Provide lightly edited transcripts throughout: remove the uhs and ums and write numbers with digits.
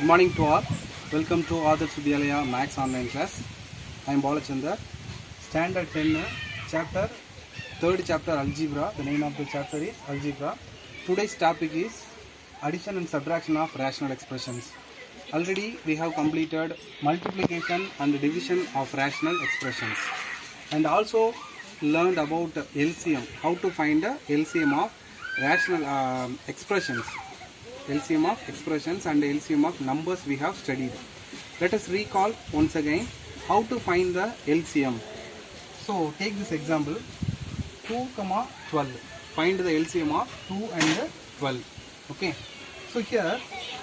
Good morning to all. Welcome to Adarsh Vidyalaya Maths online class. I am Balachandar. Standard 10 chapter, third chapter algebra. The name of the chapter is algebra. Today's topic is addition and subtraction of rational expressions. Already we have completed multiplication and division of rational expressions, and also learned about LCM, how to find the LCM of rational expressions. LCM of expressions and LCM of numbers we have studied. Let us recall once again how to find the LCM. So take this example, 2, 12. Find the LCM of 2 and 12. Okay. So here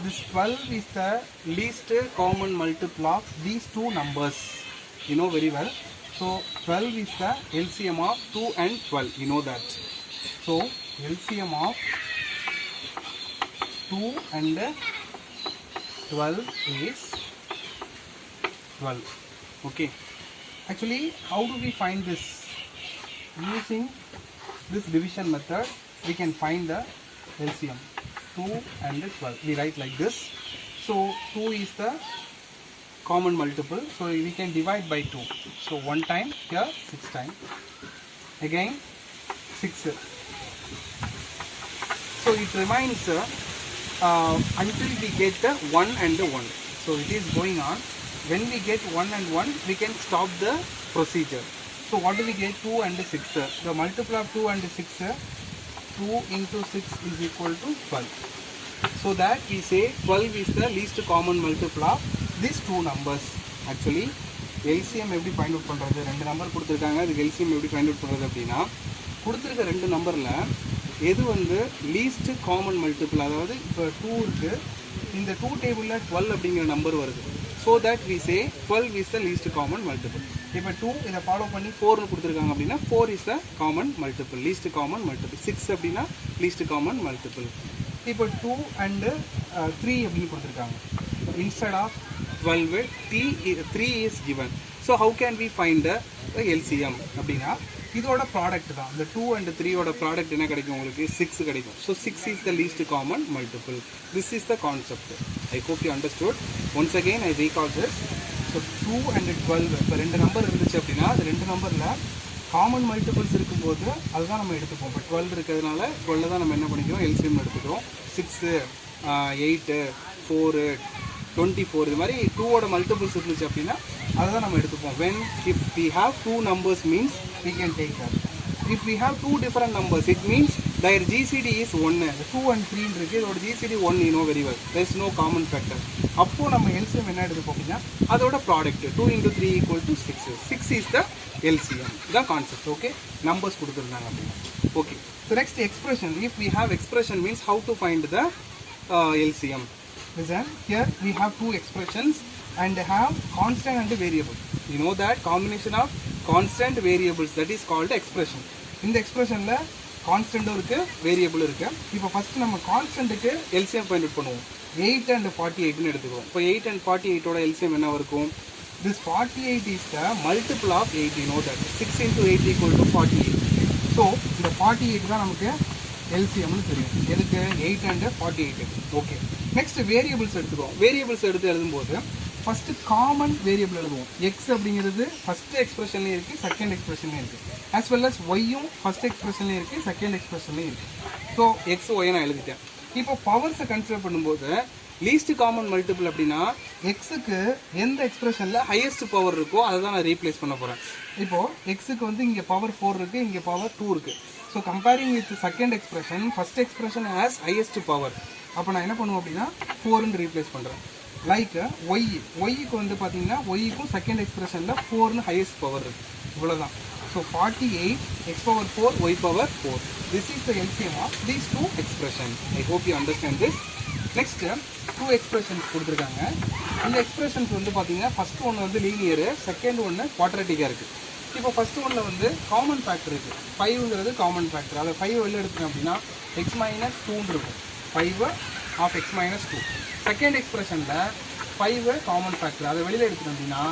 this 12 is the least common multiple of these two numbers. You know very well. So 12 is the LCM of 2 and 12. You know that. So LCM of 2 and 12 is 12. Okay. Actually, how do we find this? Using this division method, we can find the LCM. 2 and 12. We write like this. So 2 is the common multiple. So we can divide by 2. So 1 time here, 6 times. Again 6. So it remains until we get the 1 and the 1. So it is going on. When we get 1 and 1, we can stop the procedure. So what do we get? 2 and 6. The multiple of 2 and 6, 2 into 6 is equal to 12. So that we say 12 is the least common multiple of these two numbers. Actually LCM எப்படி find out பண்றது? ரெண்டு number கொடுத்திருக்காங்க. அதுக்கு LCM எப்படி find out பண்றது அப்படினா, கொடுத்திருக்க ரெண்டு நம்பர்ல எது வந்து லீஸ்ட் காமன் மல்டிபிள், அதாவது இப்போ 2 இருக்கு, இந்த 2 டேபிள்ல 12 அப்படிங்கிற நம்பர் வருது. So that we say 12 is the least common multiple. இப்போ 2 இதை ஃபாலோ பண்ணி 4னு கொடுத்துருக்காங்க அப்படின்னா 4 is the common multiple, least common multiple. 6 அப்படின்னா லீஸ்ட் காமன் மல்டிபிள். இப்போ 2 and 3 அப்படின்னு கொடுத்துருக்காங்க. Instead of 12 3 is given. So how can we find the LCM அப்படின்னா, இதோட ப்ராடக்ட் தான். இந்த 2 and 3 ஓட ப்ராடக்ட் என்ன கிடைக்கும் உங்களுக்கு? 6 கிடைக்கும். So 6 is the least common multiple. This is the concept. I hope you understood. Once again I recall this. So 2 and 12, இப்போ ரெண்டு நம்பர் இருந்துச்சு அப்படின்னா அது ரெண்டு நம்பரில் காமன் மல்டிபிள்ஸ் இருக்கும்போது அதுதான் நம்ம எடுத்துப்போம். இப்போ 12 இருக்கிறதுனால 12 தான் நம்ம என்ன பண்ணிக்கிறோம்? LCM எடுத்துக்கிறோம். 6, 8, 4, 24 இது மாதிரி 2ஓட மல்டிபிள்ஸ் இருந்துச்சு அப்படின்னா அதை தான் நம்ம எடுத்துப்போம். when if we have two numbers means we can take that. if we have two different numbers it means their GCD is 1. 2 and 3 இருக்கு, இதோட GCD 1, you know very well. there is no common factor. அப்போ நம்ம LCM என்ன எடுத்துப்போம் அப்படின்னா அதோட product 2 into 3 equal to 6. 6 is the LCM. the concept. okay, numbers கொடுத்துருந்தாங்க அப்படின்னா. okay, so next expression. if we have expression means how to find the LCM. Listen, here we have two expressions and have constant and variable. You know that combination of constant variables, that is called expression. இந்த எக்ஸ்பிரஷன்ல கான்ஸ்டன்ட்டும் இருக்கு, வேரியபிளும் இருக்கு. இப்போ first நம்ம கான்ஸ்டன்ட்டுக்கு LCM find out பண்ணுவோம். 8 and 48 னு எடுத்துக்குவோம். இப்போ 8 and 48 ஓட LCM என்ன இருக்கும்? this 48 is the multiple of 8. you know that 6 into 8 equal to 48. so இந்த 48 தான் நமக்கு LCM னு தெரியும். எதுக்கு? 8 and 48. ஓகே, நெக்ஸ்ட் வேரியபிள்ஸ் எடுத்துக்குவோம். வேரியபிள்ஸ் எடுத்து எழுதும்போது ஃபர்ஸ்ட் காமன் வேரியபிள் எழுதுவோம். எக்ஸ் அப்படிங்கிறது ஃபர்ஸ்ட் எக்ஸ்பிரஷன்லேயும் இருக்குது, செகண்ட் எக்ஸ்பிரஷன்லேயும் இருக்குது. ஆஸ் வெல் அஸ் ஒய்யும் ஃபர்ஸ்ட் எக்ஸ்பிரஷன்லேயும் இருக்குது, செகண்ட் எக்ஸ்பிரஷன்லேயும் இருக்குது. ஸோ எக்ஸ் ஒய் நான் எழுதிட்டேன். இப்போ பவர்ஸை கன்சிடர் பண்ணும்போது லீஸ்ட் காமன் மல்டிபிள் அப்படின்னா எக்ஸுக்கு எந்த எக்ஸ்பிரஷனில் ஹையஸ்ட் பவர் இருக்கோ அதை தான் நான் ரீப்ளேஸ் பண்ண போகிறேன். இப்போது எக்ஸுக்கு வந்து இங்கே பவர் 4 இருக்குது, இங்கே பவர் 2 இருக்குது. So comparing with second expression, first expression has highest power. அப்போ நான் என்ன பண்ணுவேன் அப்படின்னா 4ன்னு ரீப்ளேஸ் பண்ணுறேன். லைக் ஒய்க்கு வந்து பார்த்தீங்கன்னா ஒய்க்கும் செகண்ட் எக்ஸ்பிரஷனில் 4ன்னு ஹையஸ்ட் பவர் இருக்குது. இவ்வளோதான். So 48 x power 4 y power 4. This is the LCM of these two expression. I hope you understand this. Next 2 expressions கொடுத்துருக்காங்க. இந்த எக்ஸ்பிரஷன்ஸ் வந்து பார்த்தீங்கன்னா ஃபர்ஸ்ட் ஒன்று வந்து லீனியரு, செகண்ட் ஒன்று குவாட்ரட்டிக்காக இருக்குது. இப்போ ஃபர்ஸ்ட் ஒன்றில் வந்து காமன் ஃபேக்டர் இருக்குது. 5ங்கிறது காமன் ஃபேக்டர். அதை 5 வெளில எடுத்துட்டோம் அப்படின்னா x minus 2 இருக்கும். 5 of x minus 2. செகண்ட் எக்ஸ்பிரஷனில் 5 காமன் ஃபேக்டர், அதை வெளியில் எடுத்துட்டோம் அப்படின்னா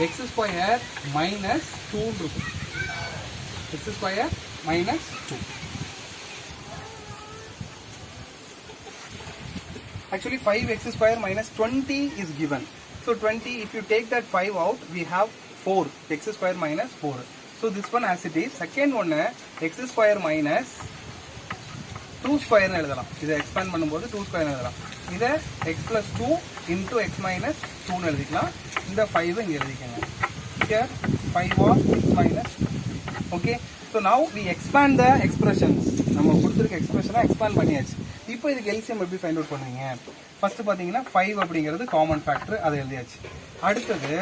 x square minus 2 இருக்கும். x square minus 2. Actually 5x square minus 20 is given. So 20, if you take that 5 out, we have 4, x square minus 4. So this one as it is. Second one, x square minus 2 square னு எழுதலாம். இதை expand பண்ணும்போது 2 square னு எழுதலாம். இதை x plus 2 into x minus 2 னு எழுதிக்கலாம். இந்த 5 இங்க எழுதிக்கங்க. Here 5 of x minus 2. Okay. So now we expand the expressions. நம்ம கொடுத்திருக்க expression expand பண்ணியாச்சு. இப்போ இதுக்கு LCM எப்படி ஃபைண்ட் அவுட் பண்ணுவீங்க? ஃபர்ஸ்ட் பாத்தீங்கன்னா 5 அப்படிங்கிறது காமன் ஃபேக்டர், அதை எழுதியாச்சு. அடுத்தது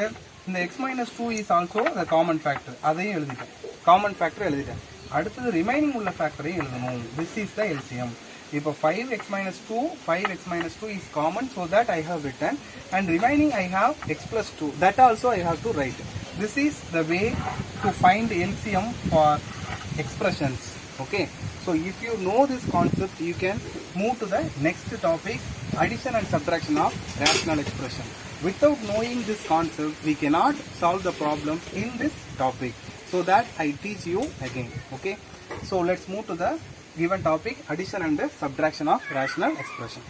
இந்த x minus 2 is also the common factor, அதையும் எழுதிட்டேன். காமன் ஃபேக்டர் எழுதிட்டேன். அடுத்தது ரிமைனிங் உள்ள ஃபேக்டரையும் எழுதணும். This is the LCM. இப்போ 5x minus 2 is common, so that I have written, and remaining I have x plus 2, that also I have to write. This is the way to find LCM for expressions. Okay, so if you know this concept, you can move to the next topic, addition and subtraction of rational expression. Without knowing this concept, we cannot solve the problem in this topic. So that I teach you again. Okay, so let's move to the given topic, addition and subtraction of rational expression.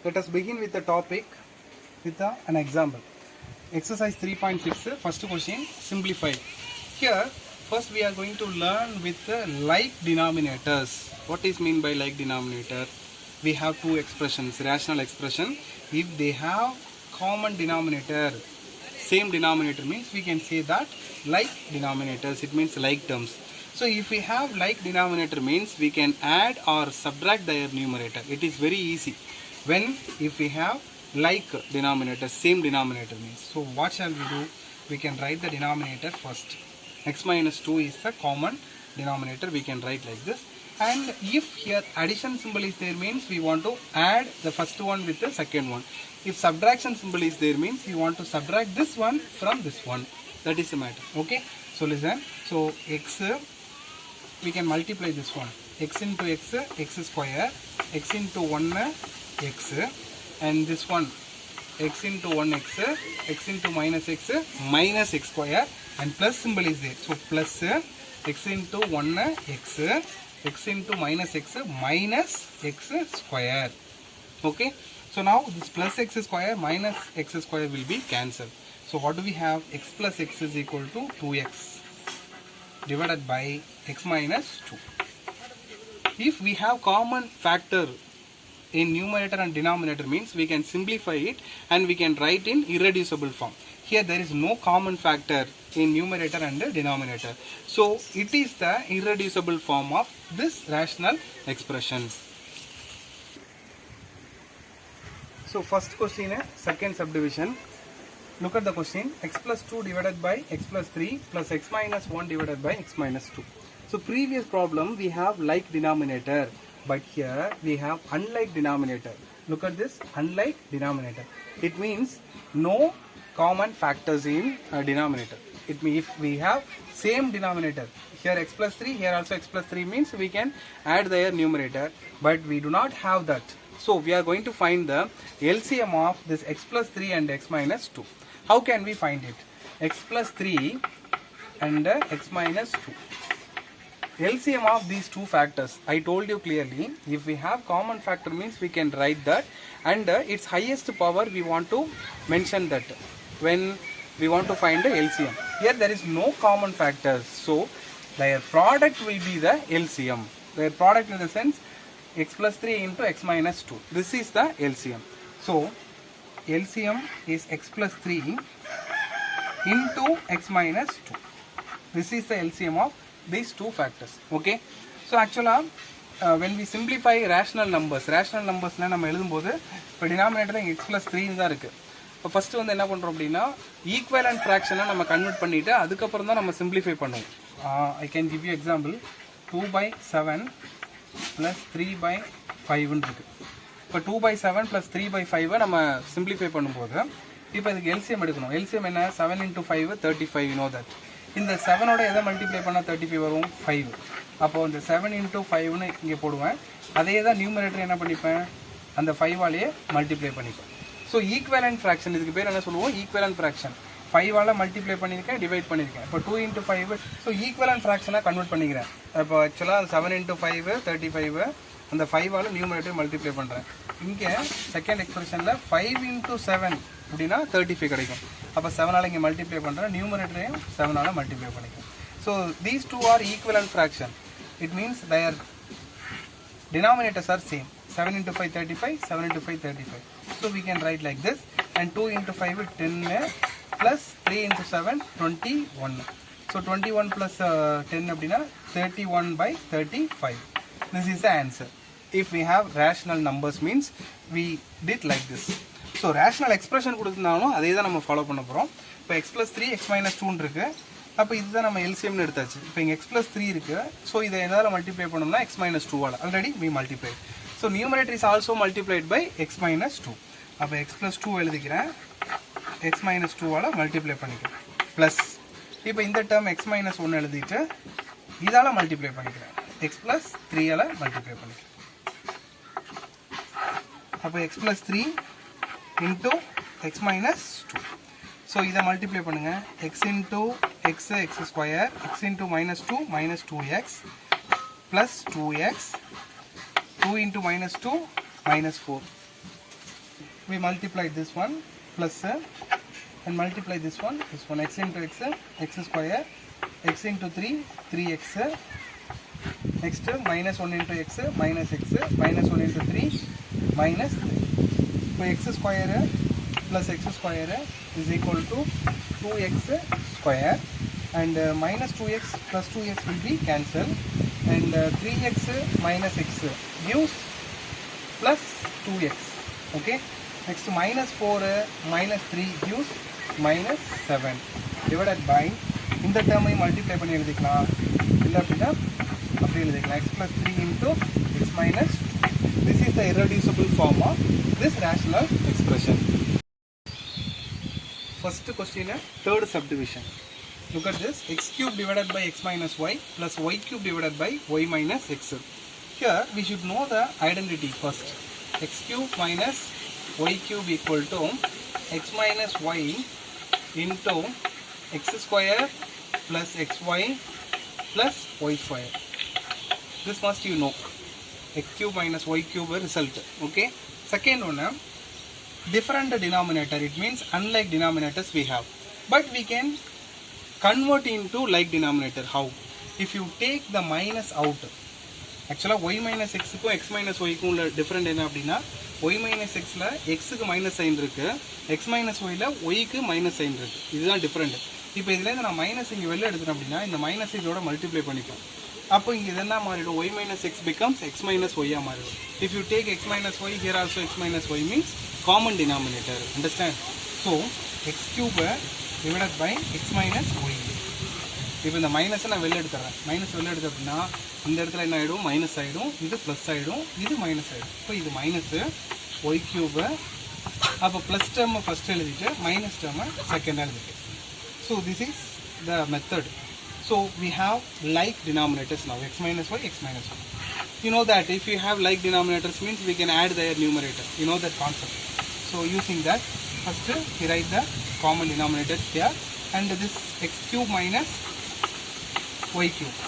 Let us begin with the topic with an example. Exercise 3.6, first question, simplify. Here first we are going to learn with the like denominators. What is mean by like denominator? We have two expressions, rational expression. If they have common denominator, same denominator, means we can say that like denominators, it means like terms. So if we have like denominator, means we can add or subtract their numerator. It is very easy when if we have like denominator, same denominator means. So what shall we do? We can write the denominator first. X minus 2 is the common denominator, we can write like this. And if here addition symbol is there, means we want to add the first one with the second one. If subtraction symbol is there, means we want to subtract this one from this one. That is the matter. Okay, so listen. So x, we can multiply this one, x into x, x square, x into 1 x, and this one x into 1 x, x into minus x square, and plus symbol is there. So plus x into 1 x, x into minus x square. Okay, so now this plus x square minus x square will be cancelled. So what do we have? X plus x is equal to 2x divided by x minus 2. If we have common factor in numerator and denominator, means we can simplify it and we can write in irreducible form. Here there is no common factor in numerator and denominator, so it is the irreducible form of this rational expression. So first question, second subdivision. Look at the question, x plus 2 divided by x plus 3 plus x minus 1 divided by x minus 2. So previous problem we have like denominator, but here we have unlike denominator. Look at this, unlike denominator. It means no common factors in denominator. It means if we have same denominator, here x plus 3, here also x plus 3, means we can add their numerator, but we do not have that. So we are going to find the LCM of this x plus 3 and x minus 2. How can we find it? X plus 3 and x minus 2. LCM of these two factors, I told you clearly, if we have common factor, means we can write that, and its highest power we want to mention that when we want to find the LCM. Here there is no common factors, so their product will be the LCM. Their product in the sense x plus 3 into x minus 2. This is the LCM. So LCM is x plus 3 into x minus 2. This is the LCM of these two factors. Okay, so actually when we simplify rational numbers ல நம்ம எழுதும்போது இப்போ denominator x plus 3 தான் இருக்கு. இப்போ first வந்து என்ன பண்றோம் அப்படின்னா ஈக்குவலன்ட் ஃபிராக்ஷனை நம்ம கன்வெர்ட் பண்ணிட்டு அதுக்கப்புறம் தான் நம்ம சிம்பிளிஃபை பண்ணுவோம். I can give you example, 2/7 plus 3/5 இருக்கு. இப்போ 2/7 plus 3/5 நம்ம சிம்பிளிஃபை பண்ணும்போது இப்போ இதுக்கு LCM எடுக்கணும். LCM என்ன? 7 into 5 35, you know that. இந்த 7 ஓட எதை மல்டிப்ளை பண்ணால் 35 வரும்? 5. அப்போ இந்த 7 into 5னு இங்கே போடுவேன். அதே தான் நியூமரேட்டர் என்ன பண்ணிப்பேன்? அந்த 5ஆலேயே மல்டிப்ளை பண்ணிப்பேன். ஸோ ஈக்குவலன்ட் ஃப்ராக்ஷன், இதுக்கு பேர் என்ன சொல்லுவோம்? Equivalent fraction. 5ஆல் மல்டிப்ளை பண்ணியிருக்கேன், டிவைட் பண்ணியிருக்கேன். இப்போ 2 into 5, ஸோ ஈக்குவலன்ட் ஃப்ராக்ஷனாக கன்வெர்ட் பண்ணிக்கிறேன். இப்போ ஆக்சுவலாக 7 into 5 35, அந்த 5 ஆல் நியூமரேட்டர் மல்டிப்ளை பண்ணுறேன். இங்கே செகண்ட் எக்ஸ்பிரஷனில் 5 into 7 அப்படின்னா 35 கிடைக்கும். அப்போ 7 ஆல் இங்கே மல்டிப்ளை பண்ணுறேன், நியூமரேட்டரையும் 7 ஆல் மல்டிப்ளை பண்ணிக்கிறேன். So these two are equivalent fraction. It means their denominators are same. 7 into 5 35, 7 into 5 35. So we can write like this, and 2 into 5 is 10 plus 3 into 7 21. So 21 plus 10 அப்படினா 31 by 35. This is the answer. If we have rational numbers means we did like this. So rational expression கொடுத்திருந்தாலும் அதே தான் நம்ம follow பண்ண போறோம். இப்போ x plus 3 x minus 2 இருக்கு. அப்போ இதுதான் நம்ம LCM னு எடுத்தாச்சு. இப்போ இங்க x plus 3 இருக்கு. ஸோ இதை எதால மல்டிப்ளை பண்ணோம்னா x minus 2 ஆல already we multiplied. So numerator is also multiplied by x minus 2. அப்போ x plus 2 எழுதிக்கிறேன், x minus 2 ஆல மல்டிப்ளை பண்ணிக்கிறேன் ப்ளஸ் இப்போ இந்த டேர்ம் x minus 1 எழுதிட்டு இதால மல்டிப்ளை பண்ணிக்கிறேன், x plus 3 ஆல மல்டிப்ளை பண்ணிக்கிறேன். அப்போ x plus 3 into x minus 2. So இதை மல்டிப்ளை பண்ணுங்க, x into x square, x into minus 2 minus 2x plus 2x, 2 into minus 2 minus 4. We multiply this one plus and multiply this one x into x square, x into 3 3x, next minus 1 into x minus 1 into 3 minus 3. So x square plus x square is equal to 2x square, and minus 2x plus 2x will be cancelled, and 3x minus x gives plus 2x. Okay, next minus 4 minus 3 gives minus 7 divided by இந்த டேர்மை multiply பண்ணி எழுதிக்கலாம், இல்லை அப்படின்னா அப்படி எழுதிக்கலாம், x plus 3 into x minus 2. This is the irreducible form of this rational expression. First question, third subdivision. Look at this, x cube divided by x minus y plus y cube divided by y minus x. Here we should know the identity first. X cube minus y cube equal to x minus y into x square plus xy plus y square. This must you know. X cube minus y cube result. Okay. Second one, different denominator. It means unlike denominators we have, but we can convert into like denominator. How? If you take the minus out, actually y minus x க்கும் x minus y க்கும் உள்ள different என்ன அப்படின்னா, y minus x ல x க்கு minus sign இருக்கு, x minus y ல y க்கு மைனஸ் சைன் இருக்கு. இதுதான் டிஃபரண்ட். இப்போ இதுல இருந்து நான் மைனஸ் இங்க வெளில எடுத்துறேன் அப்படின்னா இந்த மைனஸ் இதோட மல்டிப்ளை பண்ணிப்போம். அப்போ இங்க இது என்ன மாறிடும், y minus x becomes x minus y ஆ மாறிடும். If you take x minus y, here also x minus y means common denominator. Understand? So x cube divided by x minus y. இப்போ இந்த மைனஸை நான் வெளில எடுத்துறேன், மைனஸ் வெளில எடுத்து அப்படின்னா இந்த இடத்துல என்ன ஆகிடும், மைனஸ் ஆகிடும், இது ப்ளஸ் ஆகிடும், இது மைனஸ் ஆகிடும். இப்போ இது மைனஸு ஒய் க்யூபு, அப்போ ப்ளஸ் டேர்மை ஃபஸ்ட் எழுதிட்டு மைனஸ் டேர்மை செகண்ட் எழுதிட்டு. So this is the method. So we have like denominators now, x minus y, x minus y. You know that if you have like denominators means we can add their numerator. You know that concept. So using that, first we write the common denominator here, and this x cube minus y cube.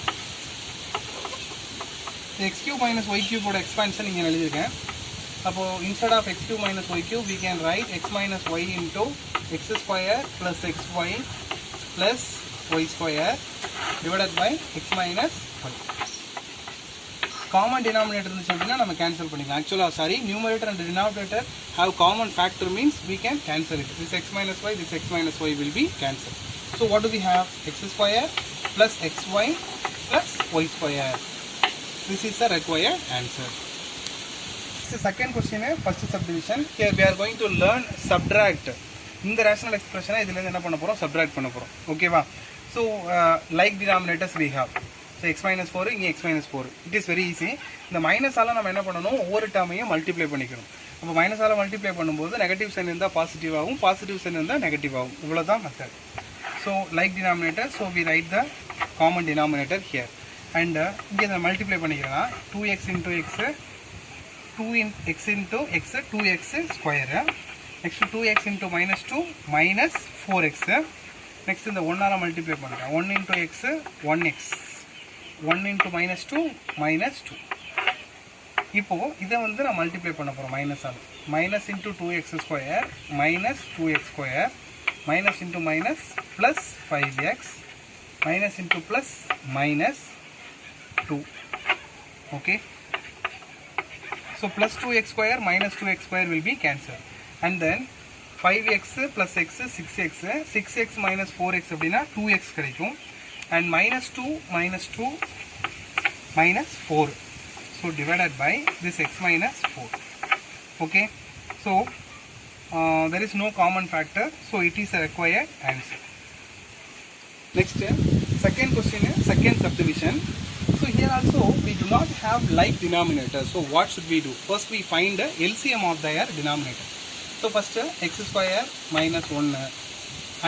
The x cube minus y cube ஓட expansion இங்கே எழுதிருக்கேன். அப்போ instead of x cube minus y cube we can write x minus y into x square plus xy plus y square divided by x minus y. Common denominator இருந்துச்சு அப்படின்னா நம்ம cancel பண்ணிக்கலாம். ஆக்சுவலாக sorry, numerator and denominator have common factor means we can cancel it. This x minus y, this x minus y will be cancelled. So what do we have? X square plus xy plus y square. This is the required answer. This is second question, first subdivision. Here we are going to learn subtract. இந்த rational expression இதிலேருந்து என்ன பண்ண போகிறோம், subtract பண்ண போகிறோம். ஓகேவா? So like denominators we have. So x minus 4 இங்கே x minus 4. It is very easy. இந்த மைனஸால் நம்ம என்ன பண்ணணும், ஒவ்வொரு டேர்மையும் மல்டிப்ளை பண்ணிக்கணும். அப்போ மைனஸால் மல்டிப்ளை பண்ணும்போது நெகட்டிவ் சைன் இருந்தால் பாசிட்டிவ் ஆகும், பாசிட்டிவ் சைன் இருந்தால் நெகட்டிவ் ஆகும். இவ்வளோதான் method. So like denominator, so we write the common denominator here, and இங்கே இதை multiply பண்ணிக்கிறேன்னா 2x into x, 2x into x, 2x square, next 2x into minus 2 minus 4x, next இந்த 1 all multiply பண்ணுறேன், 1 into x 1x, 1 into minus 2 minus 2. இப்போ இதை வந்து நான் multiply பண்ண போகிறோம் மைனஸால். Minus into 2x square minus 2x square minus into minus plus 5x minus into plus minus 2. Okay. So plus 2x square minus 2x square will be cancelled. And then 5x plus x 6x. 6x minus 4x அப்படினா 2x கிடைக்கும். And minus 2 minus 4. So divided by this x minus 4. Okay. So there is no common factor. So it is a required answer. Next, second question is second subdivision. So here also we do not have like denominator. So what should we do? First we find the LCM of their denominator. So first x square minus 1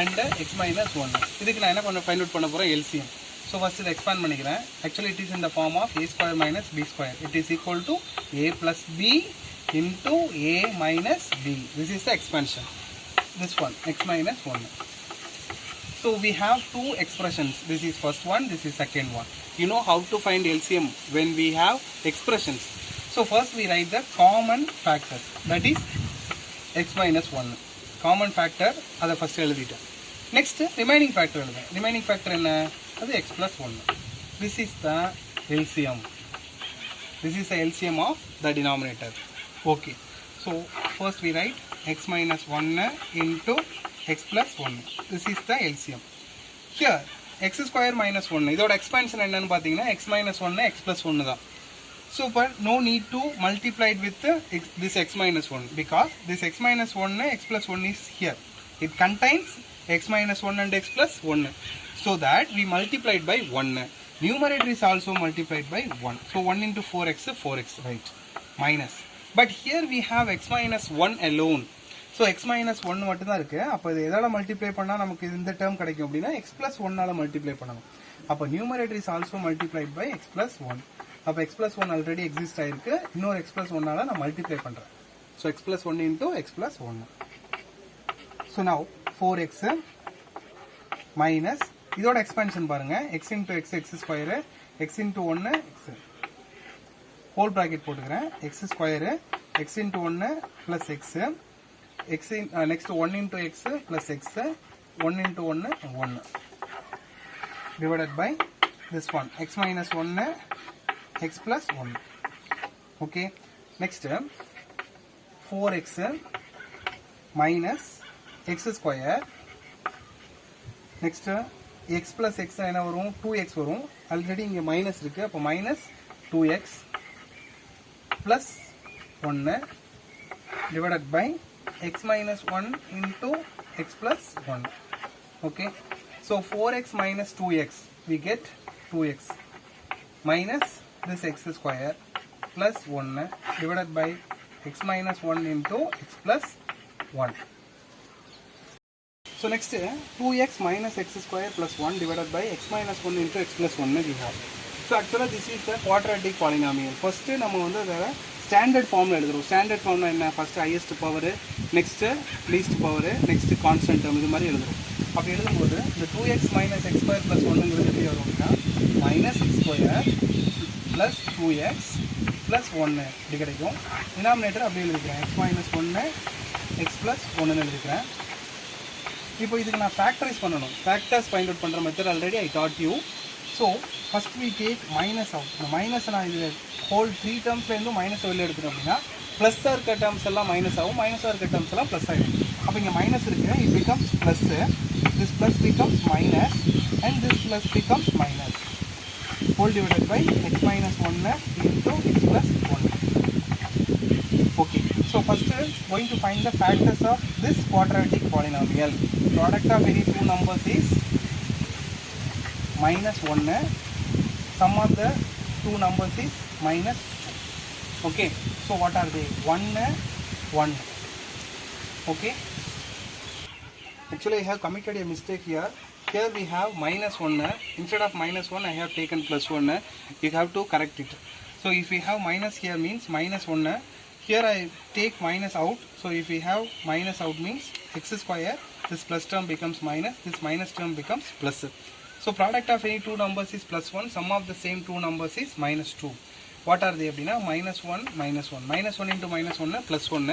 and x minus 1. இதுக்கு நான் என்ன find out பண்ண போறேன் LCM. So first இதை expand பண்ணிக்கிறேன். Actually it is in the form of a square minus b square. It is equal to a plus b into a minus b. This is the expansion. This one x minus 1. So we have two expressions. This is first one, this is second one. You know how to find LCM when we have expressions. So first we write the common factor, that is x minus 1. Common factor, that first எழுதிட்டேன். Next remaining factor எழுதுங்க. Remaining factor என்ன? அது x plus 1. This is the LCM. This is the LCM of the denominator. Okay. So first we write x minus 1 into x plus 1. This is the LCM. Here x square minus 1. இதோட expansion என்னன்னு பார்த்தீங்கன்னா x minus 1 x plus 1 தான். So but no need to multiply it with this x minus 1 because this x minus 1 x plus 1 is here. It contains x minus 1 and x plus 1. So that we multiplied by 1. Numerator is also multiplied by 1. So 1 into 4x, 4x, right? Minus. But here we have x minus 1 alone. So x minus 1 மட்டும் தான் இருக்கு. அப்ப இது எதால multiply பண்ணா நமக்கு இந்த term கிடைக்கும் அப்படினா x plus 1 ஆல மல்டிப்ளை பண்ணனும். அப்ப numerator is also multiplied by x plus 1. அப்ப x plus 1 already exist ஆயிருக்கு. இன்னொரு x plus 1 ஆல நான் மல்டிப்ளை பண்றேன். So x plus 1 into x plus 1. So now 4x minus இதோட expansion பாருங்க x into x x square x into 1 x whole bracket போட்டுக்கிறேன் x square x into 1 plus x x in next 1 into x plus x 1 into 1 1 divided by this one x minus 1 x plus 1. Okay, next 4x minus x square. Next x plus x என்ன வரும் 2x வரும். Already இங்க minus இருக்கு. அப்ப minus 2x plus 1 divided by x minus 1 into x plus 1. Okay, so 4x minus 2x we get 2x minus this x square plus 1 divided by x minus 1 into x plus 1. So next 2x minus x square plus 1 divided by x minus 1 into x plus 1 we have. So actually this is the quadratic polynomial. First நம்ம வந்து அத standard ஃபார்ம்ல எழுதுறோம். Standard ஃபார்ம்ல என்ன first highest power, next least power, next constant term இது மாதிரி எழுதுறோம். அப்படி எழுதும்போது இந்த 2x minus x square plus 1ங்கிறது எப்படி வரும்னா minus x square plus 2x plus 1 இப்படி கிடைக்கும். டினாமினேட்டர் அப்படியே எழுதிக்கிறேன் x minus 1 x plus 1ன்னு எழுதிக்கிறேன். இப்போ இதுக்கு நான் ஃபேக்டரைஸ் பண்ணணும். ஃபேக்டர்ஸ் ஃபைண்ட் அவுட் பண்ணுற method already I taught you. So first we take minus out. இந்த மைனஸ் நான் இது ஹோல் 3 டேர்ம்ஸ்லேருந்து மைனஸ் வெளில எடுத்துட்டோம் அப்படின்னா ப்ளஸ்ஸாக இருக்க டேர்ம்ஸ் எல்லாம் மைனஸ் ஆகும், மைனஸாக இருக்க டேர்ம்ஸ் எல்லாம் ப்ளஸ் ஆகிடும். அப்போ இங்கே மைனஸ் இருக்குது, it becomes plus, this plus becomes minus and this plus becomes minus whole divided by x minus 1 into x plus 1. Okay, so first going to find the factors of this quadratic polynomial. Product of any two numbers is minus 1. Sum of the two numbers is minus 2. Okay, so what are they? 1 1. Okay, actually I have committed a mistake here. Here we have minus 1. Instead of minus 1 I have taken plus 1. You have to correct it. So if we have minus here means minus 1. Here I take minus out. So if we have minus out means x square, this plus term becomes minus, this minus term becomes plus. So product of any two numbers is plus 1. Sum of the same two numbers is minus 2. What are the அப்படின்னா -1 -1 into -1 +1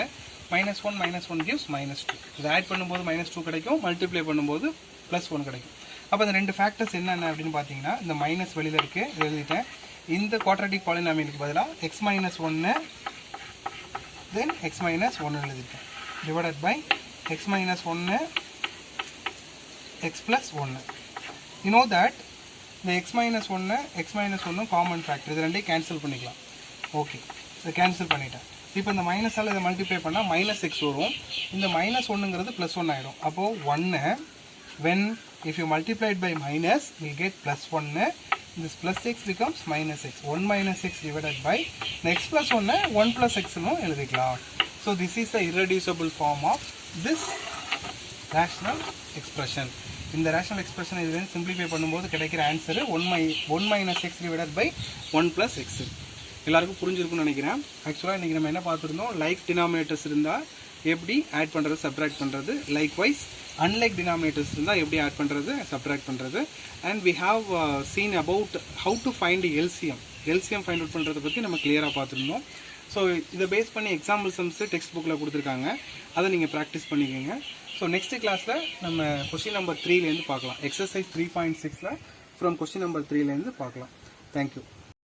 -1 gives -2. இதை add பண்ணும்போது -2 கிடைக்கும், multiply பண்ணும்போது +1 கிடைக்கும். அப்போ இந்த ரெண்டு factors என்னென்ன அப்படின்னு பார்த்தீங்கன்னா இந்த மைனஸ் வெளியில் இருக்குது, இது எழுதிட்டேன். இந்த குவாட்ராட்டிக் பாலினாமியலுக்கு பதிலாக x - 1 தென் x - 1 எழுதிட்டேன் divided by x - 1 x + 1. You know that இந்த x - 1 x - 1 காமன் ஃபேக்டர், இது ரெண்டையும் கேன்சல் பண்ணிக்கலாம். ஓகே, இதை கேன்சல் பண்ணிட்டேன். இப்போ இந்த மைனஸால் இதை மல்டிப்ளை பண்ணால் -x வரும். இந்த -1ங்கிறது +1 ஆகிடும். அப்போது 1 when if you multiply it by minus we get +1. This +x becomes -x. 1 - x divided by x + 1 1 + x னு எழுதிக்கலாம். So this is the irreducible form of this rational expression. இந்த ரேஷனல் எக்ஸ்பிரஷன் இதுலேருந்து simplify பண்ணும்போது கிடைக்கிற answer 1 - x divided by 1 + x. எல்லாருக்கும் புரிஞ்சிருக்குன்னு நினைக்கிறேன். ஆக்சுவலாக இன்றைக்கி நம்ம என்ன பார்த்துருந்தோம், லைக் டினாமினேட்டர்ஸ் இருந்தால் எப்படி ஆட் பண்ணுறது சப்ட்ராக்ட் பண்ணுறது, லைக்வைஸ் அன்லைக் டினாமினேட்டர்ஸ் இருந்தால் எப்படி ஆட் பண்ணுறது சப்ட்ராக்ட் பண்ணுறது. And we have seen about how to find LCM find out பண்ணுறதை பற்றி நம்ம கிளியராக பார்த்துருந்தோம். ஸோ இதை பேஸ் பண்ணி எக்ஸாம்பிள் சம்ஸு டெக்ஸ்ட் புக்கில் கொடுத்துருக்காங்க, அதை நீங்கள் ப்ராக்டிஸ் பண்ணிக்கோங்க. ஸோ நெக்ஸ்ட் கிளாஸில் நம்ம கொஸ்டின் நம்பர் 3லேருந்து பார்க்கலாம். எக்ஸசைஸ் 3.6ல் ஃப்ரம் கொஸ்டின் நம்பர் 3லேருந்து பார்க்கலாம். தேங்க்யூ.